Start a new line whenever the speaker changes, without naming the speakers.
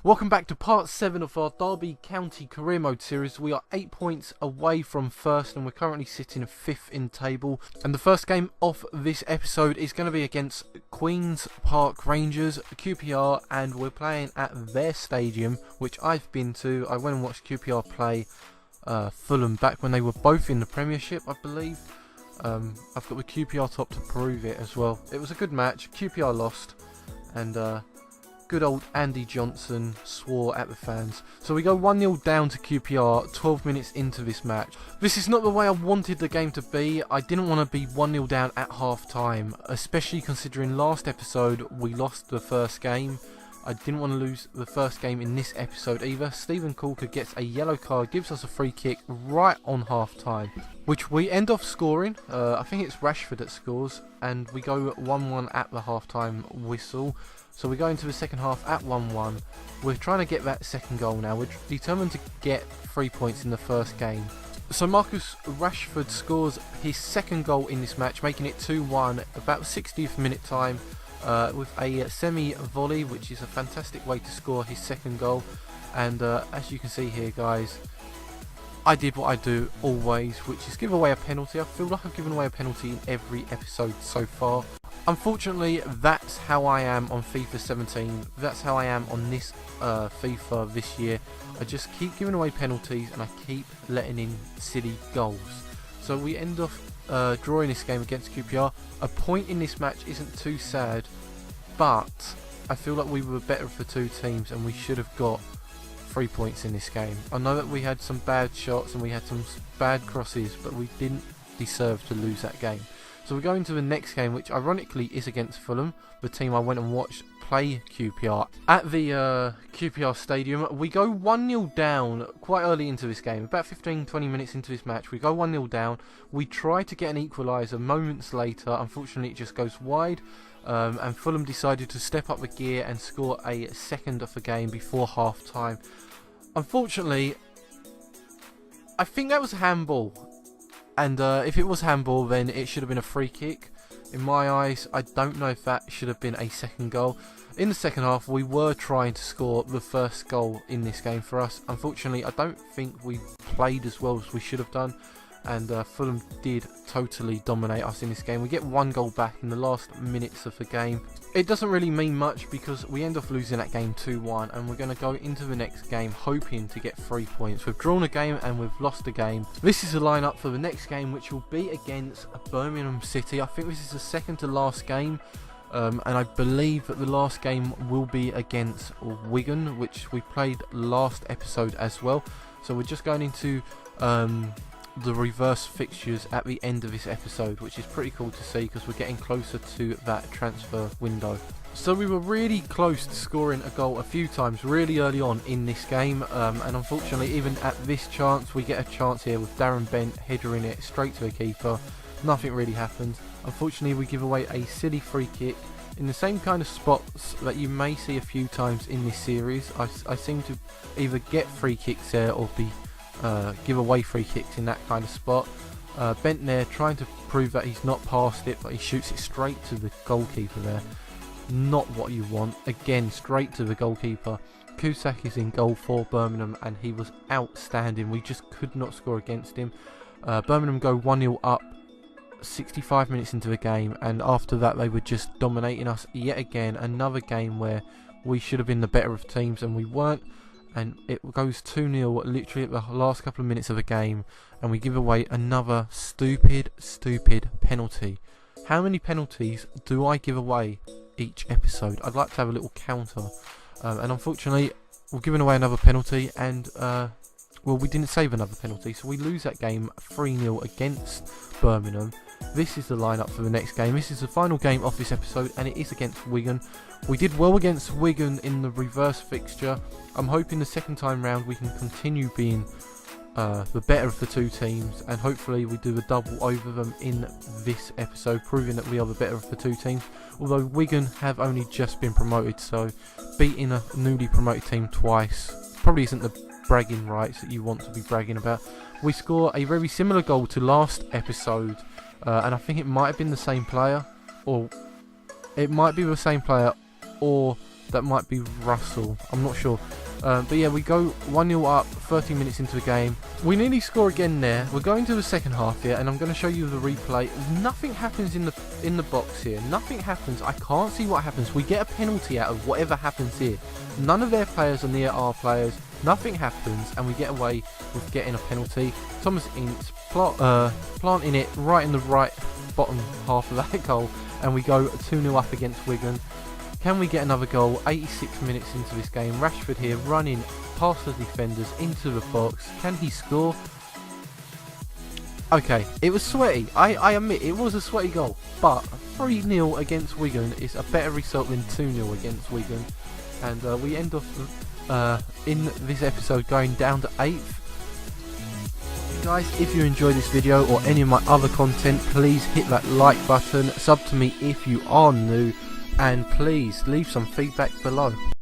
Welcome back to part 7 of our Derby County Career Mode series. We are 8 points away from first and we're currently sitting 5th in table. And the first game of this episode is going to be against Queen's Park Rangers, QPR, and we're playing at their stadium, which I've been to. I went and watched QPR play Fulham back when they were both in the Premiership, I believe. I've got the QPR top to prove it as well. It was a good match. QPR lost, and good old Andy Johnson swore at the fans. So we go 1-0 down to QPR 12 minutes into this match. This is not the way I wanted the game to be. I didn't want to be 1-0 down at half time, especially considering last episode we lost the first game. I didn't want to lose the first game in this episode either. Stephen Corker gets a yellow card, gives us a free kick right on half time, which we end off scoring. I think it's Rashford that scores, and we go 1-1 at the half time whistle. So we go into the second half at 1-1. We're trying to get that second goal now. We're determined to get 3 points in the first game. So Marcus Rashford scores his second goal in this match, making it 2-1 about the 60th minute time with a semi-volley, which is a fantastic way to score his second goal. And as you can see here, guys, I did what I do always, which is give away a penalty. I feel like I've given away a penalty in every episode so far. Unfortunately, that's how I am on FIFA 17. That's how I am on this FIFA this year. I just keep giving away penalties and I keep letting in silly goals. So we end off drawing this game against QPR. A point in this match isn't too sad, but I feel like we were better for two teams and we should have got 3 points in this game. I know that we had some bad shots and we had some bad crosses, but we didn't deserve to lose that game. So we go into the next game, which ironically is against Fulham, the team I went and watched play QPR at the QPR stadium. We go 1-0 down quite early into this game, about 15-20 minutes into this match. We go 1-0 down. We try to get an equaliser moments later. Unfortunately, it just goes wide. And Fulham decided to step up the gear and score a second of the game before half time. Unfortunately, I think that was a handball. And if it was handball, then it should have been a free kick. In my eyes, I don't know if that should have been a second goal. In the second half, we were trying to score the first goal in this game for us. Unfortunately, I don't think we played as well as we should have done. And Fulham did totally dominate us in this game. We get one goal back in the last minutes of the game. It doesn't really mean much because we end up losing that game 2-1, and we're going to go into the next game hoping to get 3 points. We've drawn a game and we've lost a game. This is the lineup for the next game, which will be against Birmingham City. I think this is the second to last game. And I believe that the last game will be against Wigan, which we played last episode as well. So we're just going into the reverse fixtures at the end of this episode, which is pretty cool to see because we're getting closer to that transfer window. So we were really close to scoring a goal a few times really early on in this game, and unfortunately even at this chance we get a chance here with Darren Bent headering it straight to the keeper. Nothing really happens. Unfortunately, we give away a silly free kick in the same kind of spots that you may see a few times in this series. I seem to either get free kicks there or give away free kicks in that kind of spot. Bent there trying to prove that he's not past it, but he shoots it straight to the goalkeeper there. Not what you want. Again, straight to the goalkeeper. Cusack is in goal for Birmingham and he was outstanding. We just could not score against him. Birmingham go 1-0 up 65 minutes into the game, and after that they were just dominating us yet again. Another game where we should have been the better of teams and we weren't. And it goes 2-0 literally at the last couple of minutes of the game, and we give away another stupid penalty. How many penalties do I give away each episode? I'd like to have a little counter. And unfortunately, we're giving away another penalty, and well, we didn't save another penalty, so we lose that game 3-0 against Birmingham. This is the lineup for the next game. This is the final game of this episode, and it is against Wigan. We did well against Wigan in the reverse fixture. I'm hoping the second time round we can continue being the better of the two teams, and hopefully we do a double over them in this episode, proving that we are the better of the two teams. Although Wigan have only just been promoted, so beating a newly promoted team twice probably isn't the bragging rights that you want to be bragging about. We score a very similar goal to last episode, and I think it might have been the same player, or it might be the same player, or That might be Russell. I'm not sure. But yeah, we go 1-0 up 30 minutes into the game. We nearly score again there. We're going to the second half here, and I'm going to show you the replay. Nothing happens in the box here. Nothing happens. I can't see what happens. We get a penalty out of whatever happens here. None of their players are near our players. Nothing happens, and we get away with getting a penalty. Thomas Ince planting it right in the right bottom half of that goal, and we go 2-0 up against Wigan. Can we get another goal? 86 minutes into this game. Rashford here running past the defenders into the box. Can he score? Okay, it was sweaty. I admit it was a sweaty goal. But 3-0 against Wigan is a better result than 2-0 against Wigan. And we end off in this episode going down to 8th. Guys, if you enjoyed this video or any of my other content, please hit that like button. Sub to me if you are new. And please leave some feedback below.